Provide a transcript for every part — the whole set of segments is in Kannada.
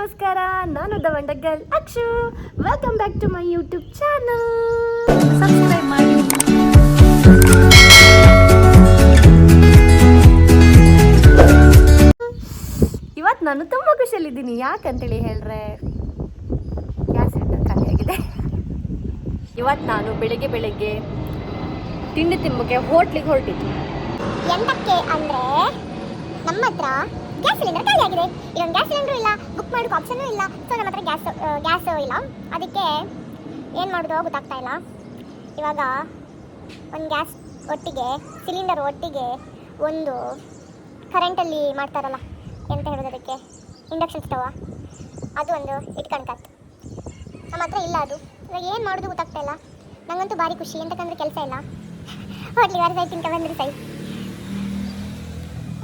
ನಮಸ್ಕಾರ, ನಾನು ದವಂಡಗಲ್ Akshu. Welcome back to my YouTube channel. Subscribe ಮಾಡಿ. ಇವತ್ತು ನಾನು ತುಂಬ ಖುಷಿಯಲ್ಲಿದ್ದೀನಿ. ಯಾಕಂತೇಳಿ ಹೇಳ್ರೆ, ಗ್ಯಾಸ್ ಸಿಲಿಂಡರ್ ಖಾಲಿಯಾಗಿದೆ. ಇವತ್ತು ನಾನು ಬೆಳಿಗ್ಗೆ ತಿಂಡಿ ತಿಂಬಕ್ಕೆ ಹೋಟ್ಲಿಗೆ ಹೊರಟಿದ್ದು. ಎಂತಕ್ಕೆ ಅಂದರೆ ನಮ್ಮ ಹತ್ರ ಗ್ಯಾಸ್ ಸಿಲಿಂಡರ್ ಖಾಲಿ ಆಗಿದೆ. ಇದೊಂದು ಗ್ಯಾಸ್ ಸಿಲಿಂಡರ್ ಇಲ್ಲ, ಬುಕ್ ಮಾಡೋಕೆ ಆಪ್ಷನ್ನೂ ಇಲ್ಲ. ಸೊ ನಮ್ಮ ಹತ್ರ ಗ್ಯಾಸ್ ಇಲ್ಲ. ಅದಕ್ಕೆ ಏನು ಮಾಡೋದು ಗೊತ್ತಾಗ್ತಾ ಇಲ್ಲ. ಇವಾಗ ಒಂದು ಗ್ಯಾಸ್ ಒಟ್ಟಿಗೆ ಸಿಲಿಂಡರ್ ಒಟ್ಟಿಗೆ ಒಂದು ಕರೆಂಟಲ್ಲಿ ಮಾಡ್ತಾರಲ್ಲ, ಎಂತ ಹೇಳೋದು ಅದಕ್ಕೆ, ಇಂಡಕ್ಷನ್ ಸ್ಟವ್, ಅದು ಒಂದು ಇಟ್ಕೊಳ್ಕತ್ತು. ನಮ್ಮ ಹತ್ರ ಇಲ್ಲ ಅದು. ಇವಾಗ ಏನು ಮಾಡೋದು ಗೊತ್ತಾಗ್ತಾ ಇಲ್ಲ. ನನಗಂತೂ ಭಾರಿ ಖುಷಿ, ಎಂತಕ್ಕಂದ್ರೆ ಕೆಲಸ ಇಲ್ಲ. ಹೋಟ್ಲಿಗೆ ಹೊರ ಸೈ ತಿನ್ಕ ಬಂದ್ರೆ ಸೈ.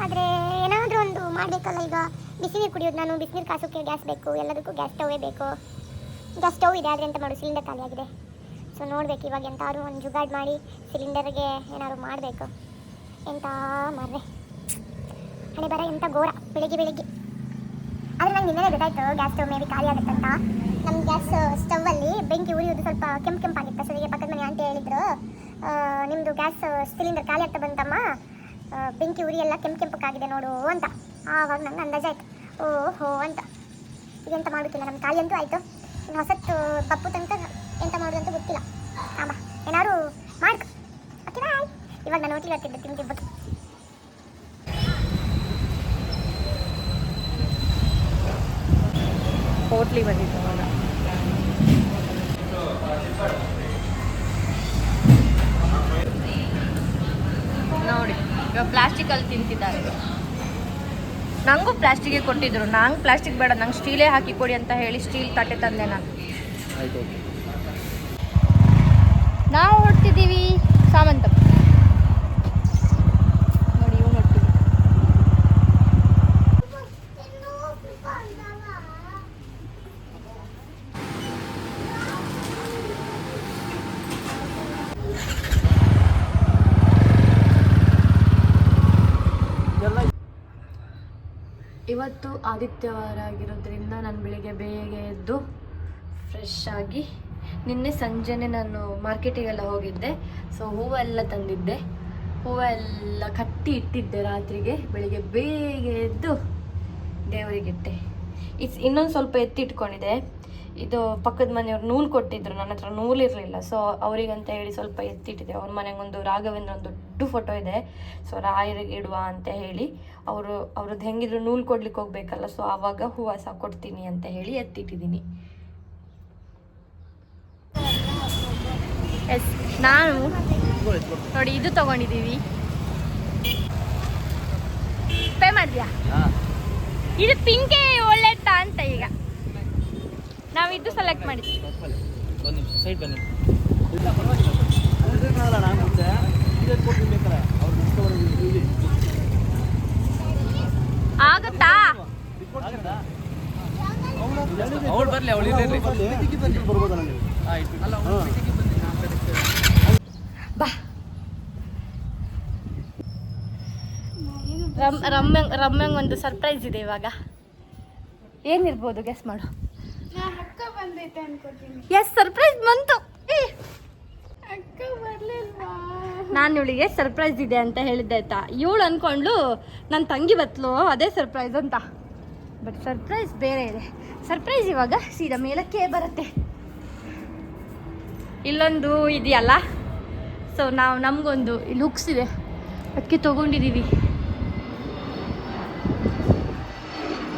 ಆದರೆ ಏನಾದರೂ ಒಂದು ಮಾಡಬೇಕಲ್ಲ. ಈಗ ಬಿಸಿನೀರು ಕುಡಿಯೋದು, ನಾನು ಬಿಸಿನೀರು ಕಾಸೋಕ್ಕೆ ಗ್ಯಾಸ್ ಬೇಕು, ಎಲ್ಲದಕ್ಕೂ ಗ್ಯಾಸ್ ಸ್ಟವೇ ಬೇಕು. ಗ್ಯಾಸ್ ಸ್ಟವ್ ಇದೆ, ಆದರೆ ಎಂತ ಮಾಡೋದು, ಸಿಲಿಂಡರ್ ಖಾಲಿಯಾಗಿದೆ. ಸೊ ನೋಡಬೇಕು ಇವಾಗ ಎಂತಾದ್ರು ಒಂದು ಜುಗಾಡ್ ಮಾಡಿ ಸಿಲಿಂಡರ್ಗೆ ಏನಾದ್ರು ಮಾಡಬೇಕು. ಎಂತ ಮಾರ್ರೆ, ಹಣೆ ಬರ ಎಂತ ಘೋರ. ಬೆಳಿಗ್ಗೆ ಆದರೆ ನಂಗೆ ನಿನ್ನೆ ಗೊತ್ತಾಯ್ತು ಗ್ಯಾಸ್ ಸ್ಟವ್ ಮೇ ಬಿ ಖಾಲಿ ಆಗುತ್ತಂತ. ನಮ್ಮ ಗ್ಯಾಸ್ ಸ್ಟವಲ್ಲಿ ಬೆಂಕಿ ಉರಿಯೋದು ಸ್ವಲ್ಪ ಕೆಂಪಾಗಿತ್ತು. ಸರಿಗೆ ಪಕ್ಕದ ಮನೆ ಆಂಟಿ ಹೇಳಿದ್ರು, ನಿಮ್ಮದು ಗ್ಯಾಸ್ ಸಿಲಿಂಡರ್ ಖಾಲಿ ಆಗ್ತಾ ಬಂತಮ್ಮ, ಬೆಂಕಿ ಉರಿ ಎಲ್ಲ ಕೆಂಪಕ್ಕಾಗಿದೆ ನೋಡು ಅಂತ. ಆವಾಗ ನಂಗೆ ಅಂದಾಜಾಯ್ತು, ಓಹೋ ಅಂತ. ಇದೆಂತ ಮಾಡೋಕ್ಕಿಲ್ಲ, ನಮ್ಮ ಖಾಲಿ ಅಂತೂ ಆಯಿತು. ಇನ್ನು ಹೊಸತ್ತು ಪಪ್ಪು ತನಕ ಎಂತ ಮಾಡೋದು ಅಂತ ಗೊತ್ತಿಲ್ಲ. ಆಮ ಏನಾದ್ರು ಮಾಡ್ಕ ಓಕೆ ಬಾಯ್. ಇವಾಗ ನಾನು ಹೋಟ್ಲಿಗೆ ಹತ್ತಿದ್ದೆ ತಿಂತಿರ್ಬೋದು. ಹೋಟ್ಲಿಗೆ ಬಂದಿದ್ದು ಅವಾಗ. ನೋಡಿ ಇವಾಗ ಪ್ಲಾಸ್ಟಿಕಲ್ಲಿ ತಿಂತಿದ್ದಾರೆ. ನನಗೂ ಪ್ಲಾಸ್ಟಿಕ್ಗೆ ಕೊಟ್ಟಿದ್ರು. ನಂಗೆ ಪ್ಲಾಸ್ಟಿಕ್ ಬೇಡ, ನಂಗೆ ಸ್ಟೀಲೇ ಹಾಕಿ ಕೊಡಿ ಅಂತ ಹೇಳಿ ಸ್ಟೀಲ್ ತಟ್ಟೆ ತಂದೆ ನಾನು. ನಾವು ಹೊರಟಿದ್ದೀವಿ ಸಾಮಂತಪ್ಪ. ನೋಡಿ ಇವು ಹೊರಟಿದ್ದೀವಿ. ಇವತ್ತು ಆದಿತ್ಯವಾರ ಆಗಿರೋದ್ರಿಂದ ನಾನು ಬೆಳಿಗ್ಗೆ ಬೇಗ ಎದ್ದು ಫ್ರೆಶ್ ಆಗಿ, ನಿನ್ನೆ ಸಂಜೆನೆ ನಾನು ಮಾರ್ಕೆಟಿಗೆಲ್ಲ ಹೋಗಿದ್ದೆ. ಸೊ ಹೂವೆಲ್ಲ ತಂದಿದ್ದೆ, ಹೂವೆಲ್ಲ ಕಟ್ಟಿ ಇಟ್ಟಿದ್ದೆ ರಾತ್ರಿಗೆ. ಬೆಳಿಗ್ಗೆ ಬೇಗ ಎದ್ದು ದೇವರಿಗಿಟ್ಟೆ. ಇನ್ನೊಂದು ಸ್ವಲ್ಪ ಎತ್ತಿಟ್ಕೊಂಡಿದೆ. ಇದು ಪಕ್ಕದ ಮನೆಯವ್ರು ನೂಲು ಕೊಟ್ಟಿದ್ರು, ನನ್ನ ಹತ್ರ ನೂಲಿರಲಿಲ್ಲ. ಸೊ ಅವರಿಗಂತ ಹೇಳಿ ಸ್ವಲ್ಪ ಎತ್ತಿಟ್ಟಿದೆ. ಅವ್ರ ಮನೆಗೆ ಒಂದು ರಾಘವೇಂದ್ರ ಒಂದು ದೊಡ್ಡ ಫೋಟೋ ಇದೆ. ಸೊ ರಾಯರಿಗೆ ಇಡುವ ಅಂತ ಹೇಳಿ ಅವ್ರದ್ದು ಹೆಂಗಿದ್ರು ನೂಲು ಕೊಡ್ಲಿಕ್ಕೆ ಹೋಗ್ಬೇಕಲ್ಲ. ಸೊ ಆವಾಗ ಹೂವು ಸಹ ಕೊಡ್ತೀನಿ ಅಂತ ಹೇಳಿ ಎತ್ತಿಟ್ಟಿದ್ದೀನಿ. ಎಸ್, ನಾನು ನೋಡಿ ಇದು ತಗೊಂಡಿದ್ದೀವಿ. ಪೇ ಮಾಡಿದ್ಯಾ? ಇದು ಪಿಂಕೆ ಒಳ್ಳೆತ್ತಾ ಅಂತ ಈಗ ನಾವು ಇದು ಸೆಲೆಕ್ಟ್ ಮಾಡಿದ್ವಿ. ಆಗುತ್ತಾ? ಬಾ. ರಮ್ಯಂಗ್ ಒಂದು ಸರ್ಪ್ರೈಸ್ ಇದೆ ಇವಾಗ. ಏನಿರ್ಬೋದು ಗೆಸ್ ಮಾಡು. ಎಸ್, ಸರ್ಪ್ರೈಸ್ ಬಂತು. ನಾನು ಇವಳಿಗೆ ಸರ್ಪ್ರೈಸ್ ಇದೆ ಅಂತ ಹೇಳಿದ್ದೆ ಆಯ್ತಾ. ಇವಳು ಅನ್ಕೊಂಡ್ಲು ನನ್ನ ತಂಗಿ ಬತ್ಲು ಅದೇ ಸರ್ಪ್ರೈಸ್ ಅಂತ. ಬಟ್ ಸರ್ಪ್ರೈಸ್ ಬೇರೆ ಇದೆ. ಸರ್ಪ್ರೈಸ್ ಇವಾಗ ಸೀದಾ ಮೇಲಕ್ಕೆ ಬರುತ್ತೆ. ಇಲ್ಲೊಂದು ಇದೆಯಲ್ಲ, ಸೊ ನಮಗೊಂದು ಇಲ್ಲಿ ಹುಕ್ಸ್ ಇದೆ, ಅದಕ್ಕೆ ತೊಗೊಂಡಿದ್ದೀವಿ.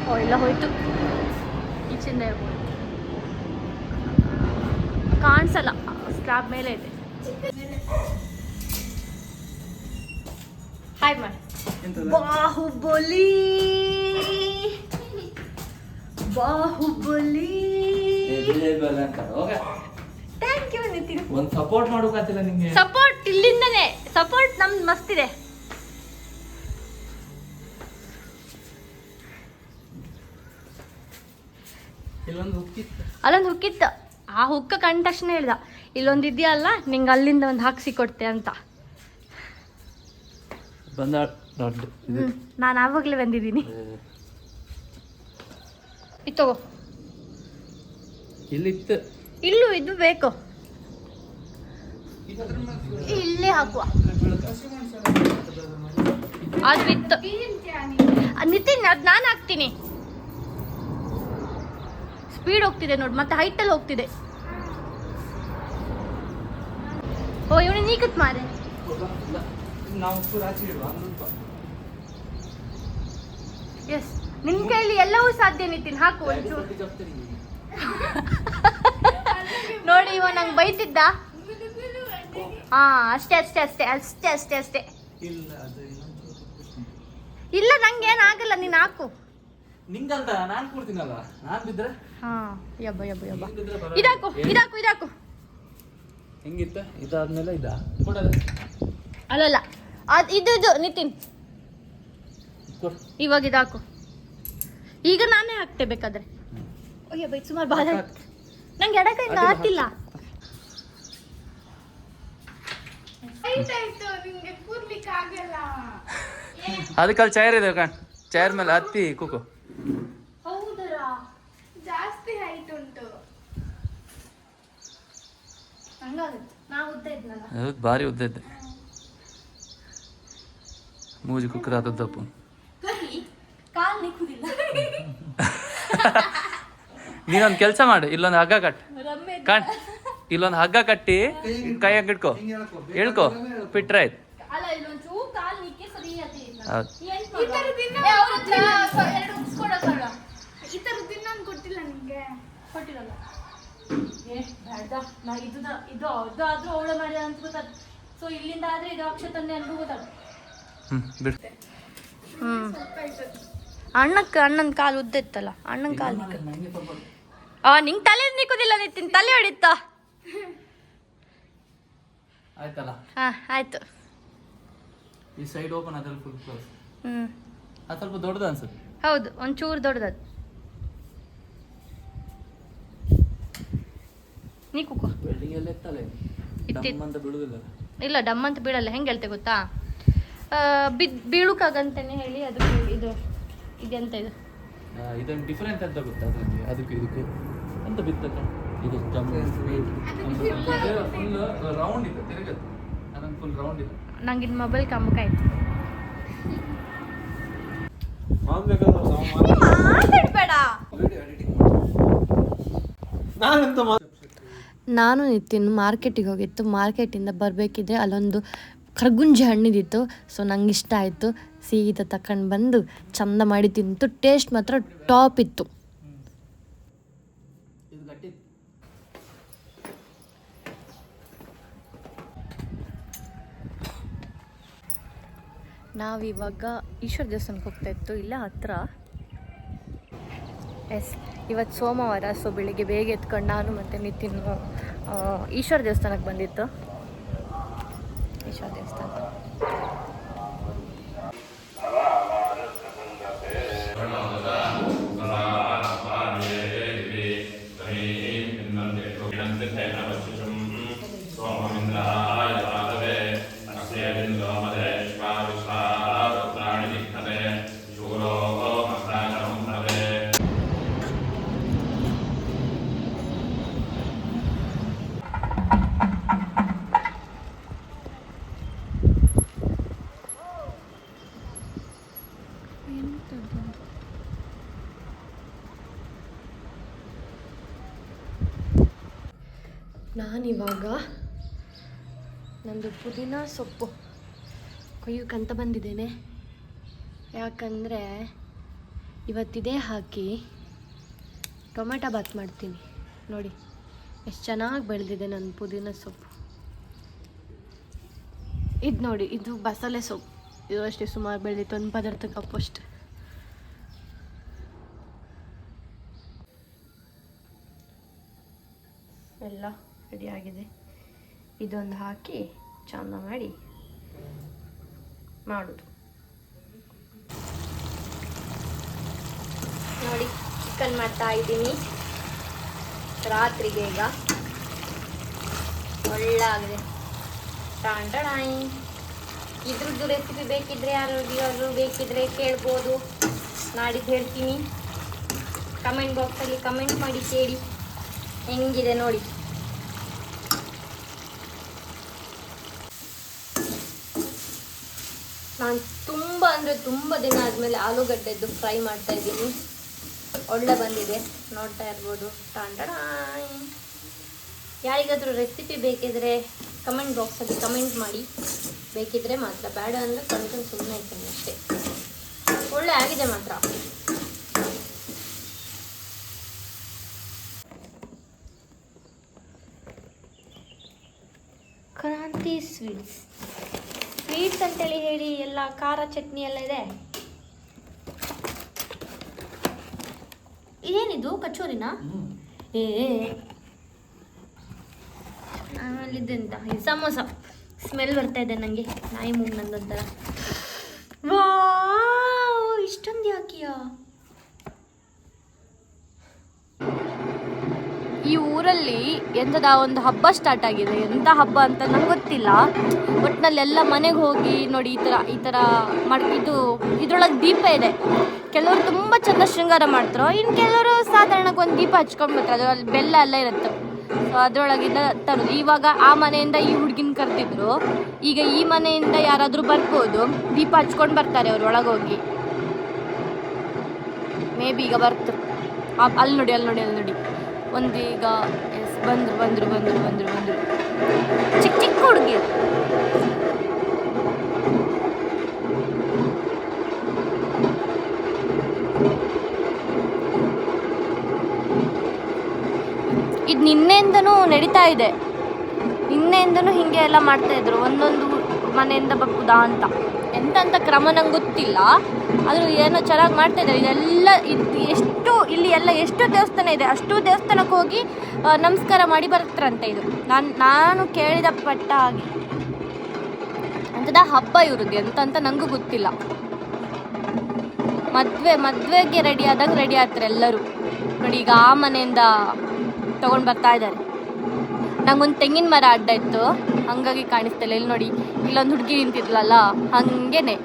ಓ ಎಲ್ಲ ಹೋಯ್ತು, ಈಚಿಂದ ಕಾಣಿಸಲ್ಲ, ಸ್ಲ್ಯಾಬ್ ಮೇಲೆ ಇದೆ. ಹಾಯ್ ಮಾಡಿ. Baahubali thank you Nitin. ಒಂದು ಸಪೋರ್ಟ್ ಮಾಡೋಕಾಗ್ತಿಲ್ಲ ನಿಮಗೆ. ಸಪೋರ್ಟ್ ಇಲ್ಲಿಂದನೇ, ಸಪೋರ್ಟ್ ನಮ್ದು ಮಸ್ತ್ ಇದೆ. ಅಲ್ಲೊಂದು ಹುಕ್ಕಿತ್ತು. ಆ ಹುಕ್ಕ ಕಂಡ ತಕ್ಷಣ ಹೇಳ್ದ, ಇಲ್ಲೊಂದು ಇದೆಯಲ್ಲ ನಿಂಗೆ ಅಲ್ಲಿಂದ ಒಂದು ಹಾಕ್ಸಿ ಕೊಡ್ತೆ ಅಂತ. ನಾನು ಆವಾಗಲೇ ಬಂದಿದ್ದೀನಿ. ಇದು ತಗೋ. ಇಲ್ಲಿತ್ತು ಇಲ್ಲೂ ಇದು ಬೇಕು, ಇಲ್ಲೇ ಹಾಕುವ. ಅದು ಇತ್ತು ನಿತಿನ್, ಅದು ನಾನು ಹಾಕ್ತೀನಿ. ಸ್ಪೀಡ್ ಹೋಗ್ತಿದೆ ನೋಡಿ, ಮತ್ತೆ ಹೈಟಲ್ಲಿ ಹೋಗ್ತಿದೆ. ಓ ಇವನು ನೀಕತ್ ಮಾರೆ. ಎಸ್, ನಿನ್ ಕೈಲಿ ಎಲ್ಲವೂ ಸಾಧ್ಯ ನಿತಿನ್, ಹಾಕು ಒಂಚೂರು. ನೋಡಿ ಇವ ನಂಗೆ ಬೈತಿದ್ದ. ಹಾ ಅಷ್ಟೇ ಅಷ್ಟೇ ಅಷ್ಟೇ ಅಷ್ಟೇ ಅಷ್ಟೇ ಅಷ್ಟೇ. ಇಲ್ಲ ನಂಗೆ ಏನಾಗಲ್ಲ, ನೀನ್ ಹಾಕು. ನಿಂಗಂತ ನಾನು ಕೊಡ್ತೀನಲ್ಲ, ನಾನು ಬಿದ್ರೆ. ಹಾ ಯಬ್ಬ ಯಬ್ಬ ಯಬ್ಬ. ಇದಾಕು ಇದಾಕು ಇದಾಕು. ಹೆಂಗಿತ್ತ? ಇದಾದ್ಮೇಲೆ ಇದಾ ಕೊಡೋದು? ಅಲ್ಲಲ್ಲ, ಅದು ಇದು ಇದು ನಿತಿನ್, ಇವಾಗ ಇದಾಕು. ಈಗ ನಾನೇ ಹಾಕ್ತೆ ಬೇಕಾದ್ರೆ. ಅಯ್ಯೋ ಬೈ, ಸುಮಾರು ಬಾಧ. ನಂಗೆ ಎಡಕೈಯಿಂದ ಆಗ್ತಿಲ್ಲ. ಅದಕ್ಕಲ್ಲಿ ಚೇರ್ ಇದೆ ಕಣ್, ಚೇರ್ ಮೇಲೆ ಹತ್ತಿ ಕೂಕು. ಹೌದರಾ? ಜಾಸ್ತಿ ಹೈಟ್ ಉಂಟು. ಹಂಗಾಗುತ್ತೆ, ನಾ ಉದ್ದ ಇದ್ನಲ್ಲ. ಹೌದು, ಭಾರಿ ಉದ್ದ ಇದ್ದೆ. ಮೂಜಿ ಕುಕ್ಕರ್ ಆದದ್ದಪ್ಪು. ಕಾಲ್ ನಿಕ್ಕುದಿಲ್ಲ. ನೀನೊಂದು ಕೆಲಸ ಮಾಡು, ಇಲ್ಲೊಂದು ಹಗ್ಗ ಕಟ್ಟು ಕಣ್, ಇಲ್ಲೊಂದು ಹಗ್ಗ ಕಟ್ಟಿ ಕೈ ಇಟ್ಕೋ, ಹೇಳ್ಕೊ, ಬಿಟ್ರೆ ಆಯ್ತು. ಅಲ್ಲ ಇಲ್ಲೊಂಚೂರು ಕಾಲ್ ನಿಕ್ಕೆ ಸರಿ ಆತಿ. ಹೌದು. ಈ ಥರದ್ದು ಇನ್ನೊಂದು ಕೊಟ್ಟಿಲ್ಲ ನಿಮಗೆ? ಕೊಟ್ಟಿರಲ್ಲ. ಬೇಡ, ನಾ ಇದು ಆದ್ರೂ ಅವಳೆ ಮಾಡಿದ ಅಂತ ಗೊತ್ತಾಗ. ಸೊ ಇಲ್ಲಿಂದ ಆದ್ರೆ ಇದು ಅಕ್ಷತನ್ನೇ ಅನ್ಗೂ ಗೊತ್ತಾಗ. ಬಿಡ್ತೆ. ಅಣ್ಣನ ಕಾಲು ಉದ್ದ ಇತ್ತಲ್ಲ, ಅಣ್ಣನ ಕಾಲು ನಿಂಗೆ ತಲೆ ನಿಕ್ಕುದಿಲ್ಲ ನಿತಿನ್, ತಲೆ ಹೊಡಿತ. ಆಯ್ತಲ್ಲ? ಹಾ ಆಯ್ತು. ಈ ಸೈಡ್ ಓಪನ್ ಅದ್ರಲ್ಲಿ ಫುಲ್ ಕ್ಲೋಸ್. ಹ್ಮ್, ಅದು ಸ್ವಲ್ಪ ದೊಡ್ಡದು ಅನ್ಸುತ್ತೆ. ಹೌದು, ಒಂಚೂರು ದೊಡ್ಡದದು. ನೀ ಕುಕ್ಕೋ. ವೆಲ್ಡಿಂಗ್ ಎಲ್ಲ ಇತ್ತಲ್ಲ, ಡಮ್ ಅಂತ ಬೀಳುದಿಲ್ಲ. ಇಲ್ಲ, ಡಮ್ ಅಂತ ಬೀಳಲ್ಲ. ಹೆಂಗೆ ಹೇಳ್ತೆ ಗೊತ್ತಾ, ಬೀಳುಕಾಗಂತಾನೆ ಹೇಳಿ ಅದು ಇದು ಇದೆಂತ ಇದು ಇದೊಂದು ಡಿಫರೆಂಟ್ ಅಂತ ಗೊತ್ತಾ ಅದಕ್ಕೆ, ಅದಕ್ಕೂ ಇದಕ್ಕೂ ಅಂತ ಬಿತ್ತಕ್ಕ. ಇದು ಫುಲ್ ರೌಂಡ್ ಇದೆ, ತಿರುಗತ್ತೆ. ಅದೊಂದು ಫುಲ್ ರೌಂಡ್ ಇದೆ. ನಂಗೆ ಇದು ಮೊಬೈಲ್ ಕಮ್ಮಕಾಯ್ತು. ಮಾತಾಡ್ಬೇಡ. ನಾನು ನಿತಿನ್ ಮಾರ್ಕೆಟಿಗೆ ಹೋಗಿತ್ತು. ಮಾರ್ಕೆಟಿಂದ ಬರಬೇಕಿದ್ರೆ ಅಲ್ಲೊಂದು ಖರ್ಗುಂಜಿ ಹಣ್ಣಿದಿತ್ತು. ಸೊ ನಂಗೆ ಇಷ್ಟ ಆಯಿತು. ಸೀದಾ ತಗೊಂಡು ಬಂದು ಚಂದ ಮಾಡಿ ತಿಂತು. ಟೇಸ್ಟ್ ಮಾತ್ರ ಟಾಪ್ ಇತ್ತು. ನಾವಿವಾಗ ಈಶ್ವರ ದೇವಸ್ಥಾನಕ್ಕೆ ಹೋಗ್ತಾ ಇತ್ತು, ಇಲ್ಲ ಹತ್ರ. ಎಸ್, ಇವತ್ತು ಸೋಮವಾರ. ಸೊ ಬೆಳಿಗ್ಗೆ ಬೇಗ ಎತ್ಕೊಂಡು ನಾನು ಮತ್ತು ನಿತಿನ್ ಈಶ್ವರ ದೇವಸ್ಥಾನಕ್ಕೆ ಬಂದಿತ್ತು. ಈಶ್ವರ ದೇವಸ್ಥಾನ ನಾನಿವಾಗ ನಂದು ಪುದೀನ ಸೊಪ್ಪು ಕೊಯ್ಯೋಕ್ಕಂತ ಬಂದಿದ್ದೇನೆ. ಯಾಕಂದರೆ ಇವತ್ತಿದೇ ಹಾಕಿ ಟೊಮೆಟೊ ಬಾತ್ ಮಾಡ್ತೀನಿ. ನೋಡಿ ಎಷ್ಟು ಚೆನ್ನಾಗಿ ಬೆಳೆದಿದೆ ನನ್ನ ಪುದೀನ ಸೊಪ್ಪು. ಇದು ನೋಡಿ, ಇದು ಬಸಳೆ ಸೊಪ್ಪು. ಇದು ಅಷ್ಟೇ ಸುಮಾರು ಬೆಳೆದಿತ್ತು, ಒಂದು ಪದಾರ್ಥ ಕಪ್ಪು ಅಷ್ಟು. ಎಲ್ಲ ರೆಡಿಯಾಗಿದೆ. ಇದೊಂದು ಹಾಕಿ ಚಂದ ಮಾಡಿ ಮಾಡೋದು. ನೋಡಿ, ಚಿಕನ್ ಮಾಡ್ತಾ ಇದ್ದೀನಿ ರಾತ್ರಿಗೆ. ಈಗ ಒಳ್ಳೆಯಾಗಿದೆ. ಟಾಂಟಾಣಾಯಿ. ಇದ್ರದ್ದು ರೆಸಿಪಿ ಬೇಕಿದ್ರೆ ಯಾರು ಬೇಕಿದ್ರೆ ಕೇಳ್ಬೋದು. ನಾಡಿದ್ದು ಹೇಳ್ತೀನಿ. ಕಮೆಂಟ್ ಬಾಕ್ಸಲ್ಲಿ ಕಮೆಂಟ್ ಮಾಡಿ ಕೇಳಿ ಹೆಂಗಿದೆ ನೋಡಿ. ನಾನು ತುಂಬ ಅಂದರೆ ತುಂಬ ದಿನ ಆದಮೇಲೆ ಆಲೂಗಡ್ಡೆದ್ದು ಫ್ರೈ ಮಾಡ್ತಾ ಇದ್ದೀನಿ. ಒಳ್ಳೆ ಬಂದಿದೆ, ನೋಡ್ತಾ ಇರ್ಬೋದು. ಟಾಂಟಡಾಯ್. ಯಾರಿಗಾದರೂ ರೆಸಿಪಿ ಬೇಕಿದ್ರೆ ಕಮೆಂಟ್ ಬಾಕ್ಸಲ್ಲಿ ಕಮೆಂಟ್ ಮಾಡಿ, ಬೇಕಿದ್ರೆ ಮಾತ್ರ, ಬೇಡ ಅಂದರೆ ಕಣ್ಕೊಂಡು ಸುಮ್ಮನೆ ಇದ್ದೀನಿ ಅಷ್ಟೇ. ಒಳ್ಳೆ ಆಗಿದೆ ಮಾತ್ರ. ಕ್ರಾಂತಿ ಸ್ವೀಟ್ಸ್ ಅಂತೇಳಿ ಹೇಳಿ ಎಲ್ಲ ಖಾರ ಚಟ್ನಿ ಎಲ್ಲ ಇದೆ. ಇದೇನಿದು ಕಚೋರಿನಾ? ಆಮೇಲಿದ್ದೆಂತ ಇದು ಸಮೋಸ. ಸ್ಮೆಲ್ ಬರ್ತಾ ಇದೆ ನನಗೆ, ನಾಯಿ ಮೂಗ್ ನಂದೊಂಥರ. ವಾವ್, ಇಷ್ಟೊಂದು ಯಾಕಿಯಾ? ಈ ಊರಲ್ಲಿ ಎಂಥದ ಒಂದು ಹಬ್ಬ ಸ್ಟಾರ್ಟ್ ಆಗಿದೆ. ಎಂಥ ಹಬ್ಬ ಅಂತ ನಂಗೆ ಗೊತ್ತಿಲ್ಲ. ಒಟ್ಟಿನಲ್ಲಿ ಎಲ್ಲ ಮನೆಗೆ ಹೋಗಿ ನೋಡಿ, ಈ ಥರ ಇದು ಇದ್ರೊಳಗೆ ದೀಪ ಇದೆ. ಕೆಲವರು ತುಂಬ ಚೆಂದ ಶೃಂಗಾರ ಮಾಡ್ತಾರೆ, ಇನ್ನು ಕೆಲವರು ಸಾಧಾರಣಕ್ಕೆ ಒಂದು ದೀಪ ಹಚ್ಕೊಂಡು ಬರ್ತಾರೆ. ಅದರಲ್ಲಿ ಬೆಲ್ಲ ಎಲ್ಲ ಇರುತ್ತೆ. ಸೊ ಅದರೊಳಗಿಂದ ತರೋದು. ಇವಾಗ ಆ ಮನೆಯಿಂದ ಈ ಹುಡುಗಿನ ಕರೆದಿದ್ರು, ಈಗ ಈ ಮನೆಯಿಂದ ಯಾರಾದರೂ ಬರ್ಬೋದು, ದೀಪ ಹಚ್ಕೊಂಡು ಬರ್ತಾರೆ ಅವ್ರು ಒಳಗೋಗಿ. ಮೇ ಬಿ ಈಗ ಬರ್ತಾರೆ. ಅಲ್ಲಿ ನೋಡಿ ಒಂದು ಈಗ ಬಂದರು ಚಿಕ್ಕ ಹುಡುಗಿ. ಇದು ನಿನ್ನೆಯಿಂದನೂ ನಡೀತಾ ಇದೆ. ನಿನ್ನೆಯಿಂದನೂ ಹೀಗೆ ಎಲ್ಲ ಮಾಡ್ತಾಯಿದ್ರು. ಒಂದೊಂದು ಮನೆಯಿಂದ ಬಪ್ಪುದಾ ಅಂತ ಎಂತ ಕ್ರಮ ನಂಗೆ ಗೊತ್ತಿಲ್ಲ. ಆದರೂ ಏನೋ ಚೆನ್ನಾಗಿ ಮಾಡ್ತಾಯಿದ್ದಾರೆ. ಇದೆಲ್ಲ ಇಲ್ಲಿ ಎಲ್ಲ ಎಷ್ಟು ದೇವಸ್ಥಾನ ಇದೆ, ಅಷ್ಟು ದೇವಸ್ಥಾನಕ್ಕೆ ಹೋಗಿ ನಮಸ್ಕಾರ ಮಾಡಿ ಬರ್ತಾರಂತೆ. ಇದು ನಾನು ಕೇಳಿದ ಪಟ್ಟ ಹಾಗೆ ಅಂಥದ್ದು ಹಬ್ಬ ಇವ್ರದ್ದು ಎಂತ ನನಗೂ ಗೊತ್ತಿಲ್ಲ. ಮದುವೆಗೆ ರೆಡಿ ಆದಂಗೆ ರೆಡಿ ಆಗ್ತಾರೆ ಎಲ್ಲರೂ ನೋಡಿ. ಈಗ ಆ ಮನೆಯಿಂದ ತೊಗೊಂಡು ಬರ್ತಾ ಇದ್ದಾರೆ. ನಂಗೊಂದು ತೆಂಗಿನ ಮರ ಅಡ್ಡ ಇತ್ತು, ಹಂಗಾಗಿ ಕಾಣಿಸ್ತಿಲ್ಲ. ಇಲ್ಲಿ ನೋಡಿ, ಇಲ್ಲೊಂದು ಹುಡುಗಿ ನಿಂತಿದ್ಲಲ್ಲ, ಹಂಗೇನೆ.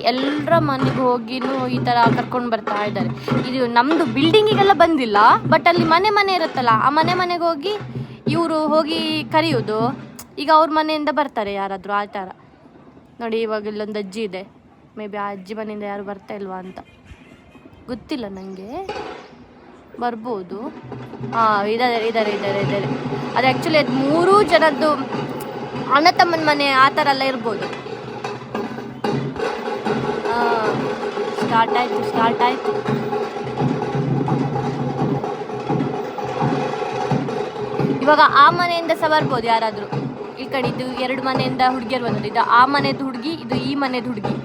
ಎಲ್ಲರ ಮನೆಗೆ ಹೋಗಿನೂ ಈ ಥರ ಕರ್ಕೊಂಡು ಬರ್ತಾ ಇದ್ದಾರೆ. ಇದು ನಮ್ಮದು ಬಿಲ್ಡಿಂಗಿಗೆಲ್ಲ ಬಂದಿಲ್ಲ, ಬಟ್ ಅಲ್ಲಿ ಮನೆ ಇರುತ್ತಲ್ಲ, ಆ ಮನೆಗೆ ಹೋಗಿ ಇವರು ಹೋಗಿ ಕರೆಯೋದು. ಈಗ ಅವ್ರ ಮನೆಯಿಂದ ಬರ್ತಾರೆ ಯಾರಾದರೂ ಆ ಥರ ನೋಡಿ. ಇವಾಗ ಇಲ್ಲೊಂದು ಅಜ್ಜಿ ಇದೆ, ಮೇ ಬಿ ಆ ಅಜ್ಜಿ ಮನೆಯಿಂದ ಯಾರು ಬರ್ತಾ ಇಲ್ವಾ ಅಂತ ಗೊತ್ತಿಲ್ಲ ನನಗೆ. ಬರ್ಬೋದು. ಇದ್ದಾರೆ. ಅದು ಆ್ಯಕ್ಚುಲಿ ಅದು 3 ಜನದ್ದು ಅಣ್ಣ ತಮ್ಮನ ಮನೆ ಆ ಥರ ಎಲ್ಲ ಇರ್ಬೋದು. ಸ್ಟಾರ್ಟ್ ಆಯಿತು. ಇವಾಗ ಆ ಮನೆಯಿಂದ ಸಹ ಬರ್ಬೋದು ಯಾರಾದರೂ. ಈ ಕಡೆ ಇದು 2 ಮನೆಯಿಂದ ಹುಡುಗಿಯರು ಬಂದದ್ದು. ಇದು ಆ ಮನೆದು ಹುಡುಗಿ, ಇದು ಈ ಮನೆದು ಹುಡುಗಿ.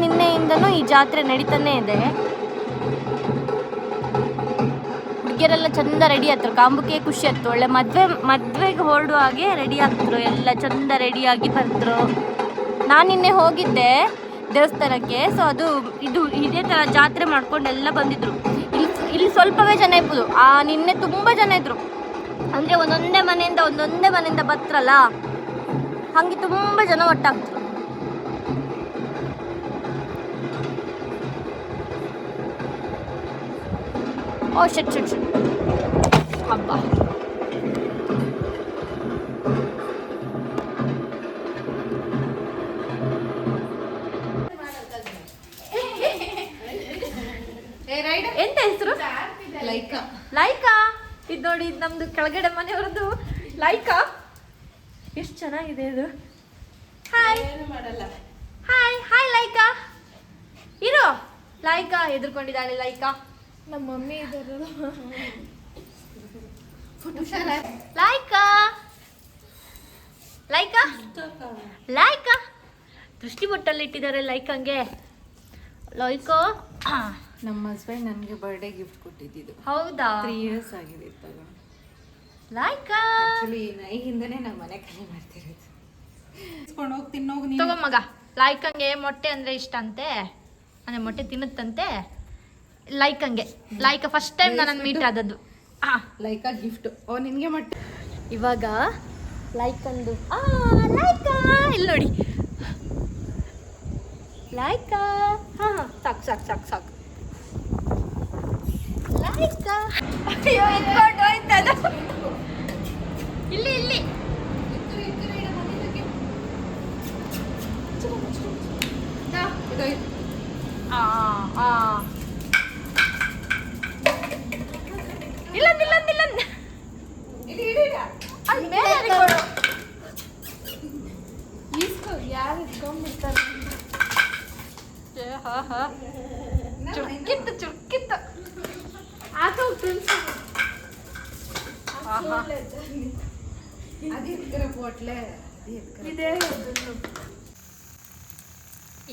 ನಿನ್ನೆಯಿಂದನೂ ಈ ಜಾತ್ರೆ ನಡೀತಾನೆ ಇದೆ. ಹುಡುಗಿಯರೆಲ್ಲ ಚಂದ ರೆಡಿ ಆಗ್ತರು. ಕಾಂಬಕ್ಕೆ ಖುಷಿ ಆಯ್ತು. ಒಳ್ಳೆ ಮದುವೆಗೆ ಹೊರಡುವ ಹಾಗೆ ರೆಡಿ ಆಗ್ತರು. ಎಲ್ಲ ಚಂದ ರೆಡಿಯಾಗಿ ಬರ್ತರು. ನಾನು ನಿನ್ನೆ ಹೋಗಿದ್ದೆ ದೇವಸ್ಥಾನಕ್ಕೆ. ಸೊ ಅದು ಇದೇ ಥರ ಜಾತ್ರೆ ಮಾಡ್ಕೊಂಡು ಎಲ್ಲ ಬಂದಿದ್ರು. ಇಲ್ಲಿ ಸ್ವಲ್ಪವೇ ಜನ ಇರ್ಬೋದು. ನಿನ್ನೆ ತುಂಬ ಜನ ಇದ್ರು. ಅಂದರೆ ಒಂದೊಂದೇ ಮನೆಯಿಂದ ಬರ್ತಾರಲ್ಲ, ಹಾಗೆ ತುಂಬ ಜನ ಒಟ್ಟಾಗ್ತರು. ಓ ಶಟ್ ಹಬ್ಬ. ಎಂತ ಹೆಸರು? ಲೈಕಾ. ಇದು ನೋಡಿ, ಇದು ನಮ್ದು ಕೆಳಗಡೆ ಮನೆಯವ್ರದ್ದು ಲೈಕಾ. ಎಷ್ಟು ಚೆನ್ನಾಗಿದೆ ಇದು. ಹಾಯ್ ಲೈಕಾ. ಇರೋ ಲೈಕಾ ಎದುರ್ಕೊಂಡಿದ್ದಾಳೆ. ಲೈಕಾ ನಮ್ಮ ಮಮ್ಮಿ ಇದ್ದಾರಲ್ಲ. ಲೈಕಾ ದೃಷ್ಟಿ ಬೊಟ್ಟಲ್ಲಿ ಇಟ್ಟಿದ್ದಾರೆ ಲೈಕಂಗೆ. ಲೈಕಾ ನಮ್ಮ ಹಸ್ಬೆಂಡ್ ನನಗೆ ಬರ್ಡೇ ಗಿಫ್ಟ್ ಕೊಟ್ಟಿದ್ದು. ಹೌದಾ? 3 years ಆಗಿದೆ ತಗೊಂಡು. ಲೈಕಾ ಆಕ್ಚುಲಿ ನೈಗಿಂದನೇ ನಮ್ಮ ಮನೆ ಖಾಲಿ ಮಾಡ್ತಿರೋದು. ಇಸ್ಕೊಂಡು ಹೋಗಿ ತಿನ್ನೋಗಿ ನೀನು. ತಗೋ ಮಗ. ಲೈಕಂಗೆ ಮೊಟ್ಟೆ ಅಂದರೆ ಇಷ್ಟ ಅಂತೆ, ಅಂದರೆ ಮೊಟ್ಟೆ ತಿನ್ನುತ್ತಂತೆ. ಲೈಕಂಗೆ ಫಸ್ಟ್ ಟೈಮ್ ನಾನು ಮೀಟ್ ಆದದ್ದು. ಲೈಕ ಗಿಫ್ಟ್. ಓ ನಿನಗೆ ಮೊಟ್ಟೆ. ಇವಾಗ ಲೈಕಂದು ಲೈಕಾ ಇಲ್ಲಿ ನೋಡಿ. ಲೈಕಾ ಹಾಂ ಸಾಕು ಲೈಕಾ. ಅಯ್ಯೋ ಎತ್ಕೊಂಡು ಹೋಯ್ತದ. ಇಲ್ಲಿ ಇಲ್ಲ ಅಲ್ಲಿ ಮೇಲೆ ಕೊಡು. ಯಾರು ಇಟ್ಕೊಂಡ್ಬಿಡ್ತಾರೆ. ಚುಕ್ಕಿತ್ತು ಆತು ಫ್ರೆಂಡ್ಸ್. ಅದಿರ್ಕರ ಪೋಟ್ಲೆ ಇದೆ.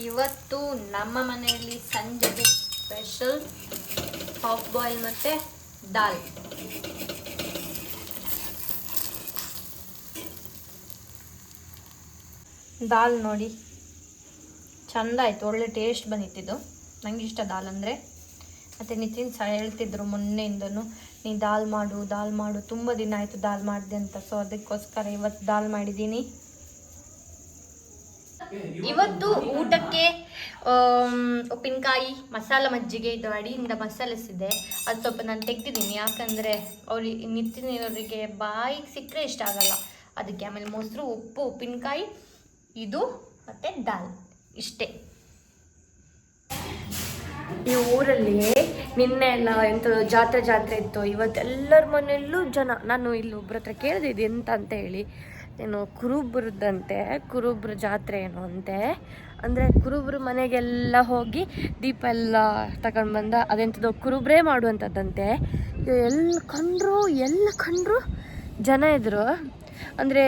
ಇವತ್ತು ನಮ್ಮ ಮನೆಯಲ್ಲಿ ಸಂಜೆಗೆ ಸ್ಪೆಷಲ್ ಹಾಫ್ ಬಾಯ್ಲ್ ಮತ್ತು ದಾಲ್. ದಾಲ್ ನೋಡಿ ಚಂದ ಆಯಿತು, ಒಳ್ಳೆ ಟೇಸ್ಟ್ ಬಂದಿತ್ತಿದ್ದು. ನನಗೆ ಇಷ್ಟ ದಾಲ್ ಅಂದರೆ. ಮತ್ತು ನಿತಿನ್ ಹೇಳ್ತಿದ್ರು ಮೊನ್ನೆಯಿಂದನೂ, ನೀ ದಾಲ್ ಮಾಡು ತುಂಬ ದಿನ ಆಯಿತು ದಾಲ್ ಮಾಡಿದೆ ಅಂತ. ಸೊ ಅದಕ್ಕೋಸ್ಕರ ಇವತ್ತು ದಾಲ್ ಮಾಡಿದ್ದೀನಿ. ಇವತ್ತು ಊಟಕ್ಕೆ ಉಪ್ಪಿನಕಾಯಿ, ಮಸಾಲ ಮಜ್ಜಿಗೆ, ಇದು ಅಡಿಯಿಂದ ಮಸಾಲೆಸಿದೆ. ಅದು ಸ್ವಲ್ಪ ನಾನು ತೆಗ್ದಿದ್ದೀನಿ, ಯಾಕಂದರೆ ಅವ್ರಿಗೆ ನಿತಿನವರಿಗೆ ಬಾಯಿಗೆ ಸಿಕ್ಕರೆ ಇಷ್ಟ ಆಗಲ್ಲ. ಅದಕ್ಕೆ ಆಮೇಲೆ ಮೊಸರು, ಉಪ್ಪು, ಉಪ್ಪಿನಕಾಯಿ, ಇದು ಮತ್ತು ದಾಲ್ ಇಷ್ಟೇ. ಈ ಊರಲ್ಲಿ ನಿನ್ನೆ ಎಲ್ಲ ಎಂಥ ಜಾತ್ರೆ ಇತ್ತು. ಇವತ್ತು ಎಲ್ಲರ ಮನೆಯಲ್ಲೂ ಜನ. ನಾನು ಇಲ್ಲಿ ಒಬ್ರ ಹತ್ರ ಕೇಳಿದೆ ಇದು ಎಂತ ಅಂತ ಹೇಳಿ. ಏನು ಕುರುಬ್ರದ್ದಂತೆ, ಕುರುಬ್ರ ಜಾತ್ರೆ ಏನು ಅಂತೆ. ಅಂದರೆ ಕುರುಬ್ರ ಮನೆಗೆಲ್ಲ ಹೋಗಿ ದೀಪ ಎಲ್ಲ ತಗೊಂಡು ಬಂದ ಅದೆಂಥದ್ದು ಕುರುಬ್ರೇ ಮಾಡುವಂಥದ್ದಂತೆ. ಎಲ್ಲಿ ಕಂಡ್ರು ಜನ ಇದ್ರು. ಅಂದರೆ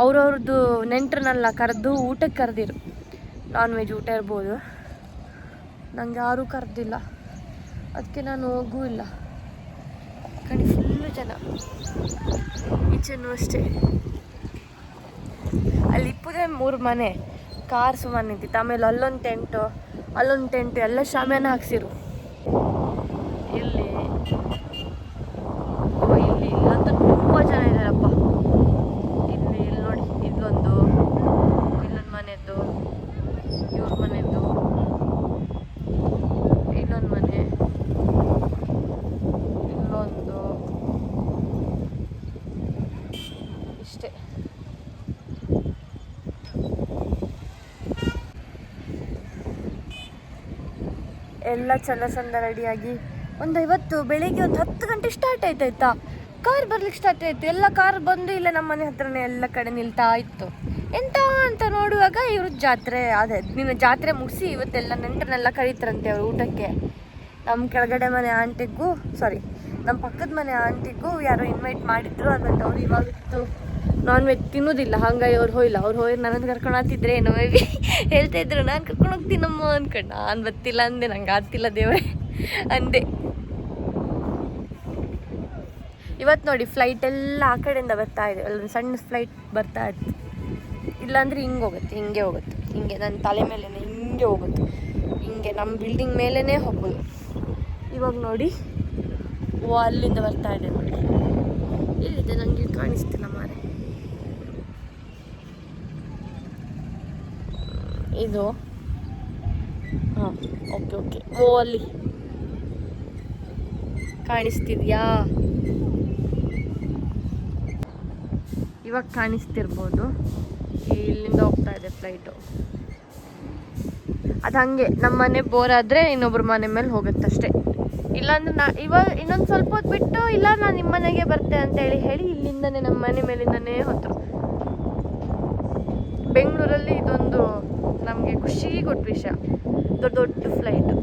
ಅವ್ರವ್ರದ್ದು ನೆಂಟ್ರನ್ನೆಲ್ಲ ಕರೆದು ಊಟಕ್ಕೆ ಕರೆದಿರು. ನಾನ್ ವೆಜ್ ಊಟ ಇರ್ಬೋದು. ನಂಗೆ ಯಾರೂ ಕರೆದಿಲ್ಲ, ಅದಕ್ಕೆ ನಾನು ಹೋಗೂ ಇಲ್ಲ. ಕಣಿ ಫುಲ್ಲು ಜನ, ಈಚೆನೂ ಅಷ್ಟೇ. ಅಲ್ಲಿ ಇಪ್ಪದೇ 3 ಮನೆ ಕಾರ್ ಸುಮಾರು ನಿಂತಿತ್ತು. ಆಮೇಲೆ ಅಲ್ಲೊಂದು ಟೆಂಟು ಎಲ್ಲ ಶಾಮಿಯಾನ ಹಾಕ್ಸಿರು. ಇಲ್ಲಿ ಇಲ್ಲಂತೂ ತುಂಬ ಜನ ಇದ್ದಾರಪ್ಪ. ಇಲ್ಲಿ ನೋಡಿ, ಇಲ್ಲೊಂದು ಮನೆಯದ್ದು, ಇವ್ರ ಮನೆಯದ್ದು, ಇಲ್ಲೊಂದು ಮನೆ, ಇಲ್ಲೊಂದು, ಇಷ್ಟೇ. ಎಲ್ಲ ಚಂದ ರೆಡಿಯಾಗಿ ಇವತ್ತು ಬೆಳಿಗ್ಗೆ 10 ಗಂಟೆ ಸ್ಟಾರ್ಟ್ ಆಯ್ತಾಯ್ತಾ. ಕಾರ್ ಬರ್ಲಿಕ್ಕೆ ಸ್ಟಾರ್ಟ್ ಆಯಿತು. ಎಲ್ಲ ಕಾರ್ ಬಂದು ಇಲ್ಲ ನಮ್ಮ ಮನೆ ಹತ್ರನೇ ಎಲ್ಲ ಕಡೆ ನಿಲ್ತಾ ಇತ್ತು. ಎಂತ ಅಂತ ನೋಡುವಾಗ ಇವ್ರ ಜಾತ್ರೆ ಅದೇ ನಿನ್ನ ಜಾತ್ರೆ ಮುಗಿಸಿ ಇವತ್ತೆಲ್ಲ ನೆಂಟರನ್ನೆಲ್ಲ ಕರೀತಾರಂತೆ ಅವ್ರು ಊಟಕ್ಕೆ. ನಮ್ಮ ಕೆಳಗಡೆ ಮನೆ ಆಂಟಿಗೂ ನಮ್ಮ ಪಕ್ಕದ ಮನೆ ಆಂಟಿಗೂ ಯಾರೋ ಇನ್ವೈಟ್ ಮಾಡಿದ್ರು. ಅದನ್ನು ಅವ್ರು ಇವಾಗಿತ್ತು ನಾನ್ ವೆಜ್ ತಿನ್ನೋದಿಲ್ಲ, ಹಾಗಾಗಿ ಅವ್ರು ಹೋಗಿಲ್ಲ. ಅವ್ರು ಹೋಗಿ ನನ್ನನ್ನು ಕರ್ಕೊಂಡು ಆಗ್ತಿದ್ರೆ ಏನೋ ಮೇಬಿ ಹೇಳ್ತಾ ಇದ್ರು, ನಾನು ಕರ್ಕೊಂಡು ಹೋಗ್ತೀನಮ್ಮ ಅಂದ್ಕೊಂಡು. ನಾನು ಗೊತ್ತಿಲ್ಲ ಅಂದೆ, ನಂಗೆ ಆಗ್ತಿಲ್ಲ ದೇವರೇ ಅಂದೆ. ಇವತ್ತು ನೋಡಿ ಫ್ಲೈಟ್ ಎಲ್ಲ ಆ ಕಡೆಯಿಂದ ಬರ್ತಾ ಇದೆ. ಅಲ್ಲೊಂದು ಸಣ್ಣ ಫ್ಲೈಟ್ ಬರ್ತಾ ಇತ್ತು. ಇಲ್ಲಾಂದರೆ ಹಿಂಗೆ ಹೋಗುತ್ತೆ ಹಿಂಗೆ ನನ್ನ ತಲೆ ಮೇಲೇ ಹಿಂಗೆ ಹೋಗುತ್ತೆ. ಹಿಂಗೆ ನಮ್ಮ ಬಿಲ್ಡಿಂಗ್ ಮೇಲೇ ಹೋಗೋದು. ಇವಾಗ ನೋಡಿ ಅಲ್ಲಿಂದ ಬರ್ತಾ ಇದೆ ನೋಡಿ. ಇಲ್ಲಿದೆ, ನನಗೆ ಕಾಣಿಸ್ತಿಲ್ಲ ಮಾರೆ. ಇದು ಹಾಂ ಓಕೆ ಅಲ್ಲಿ ಕಾಣಿಸ್ತಿದ್ಯಾ? ಇವಾಗ ಕಾಣಿಸ್ತಿರ್ಬೋದು. ಇಲ್ಲಿಂದ ಹೋಗ್ತಾ ಇದೆ ಫ್ಲೈಟು. ಅದು ಹಾಗೆ ನಮ್ಮ ಮನೆ ಬೋರ್ ಆದರೆ ಇನ್ನೊಬ್ರ ಮನೆ ಮೇಲೆ ಹೋಗುತ್ತಷ್ಟೇ. ಇಲ್ಲಾಂದ್ರೆ ಇವಾಗ ಇನ್ನೊಂದು ಸ್ವಲ್ಪ ಹೊತ್ತು ಬಿಟ್ಟು ಇಲ್ಲ ನಾನು ನಿಮ್ಮ ಮನೆಗೆ ಬರ್ತೆ ಅಂತೇಳಿ ಇಲ್ಲಿಂದನೇ ನಮ್ಮ ಮನೆ ಮೇಲಿಂದನೇ ಹೋದ್ರು. ಬೆಂಗಳೂರಲ್ಲಿ ಇದೊಂದು ನಮಗೆ ಖುಷಿ ಕೊಟ್ಟ ವಿಷಯ. ದೊಡ್ಡ ಫ್ಲೈಟು.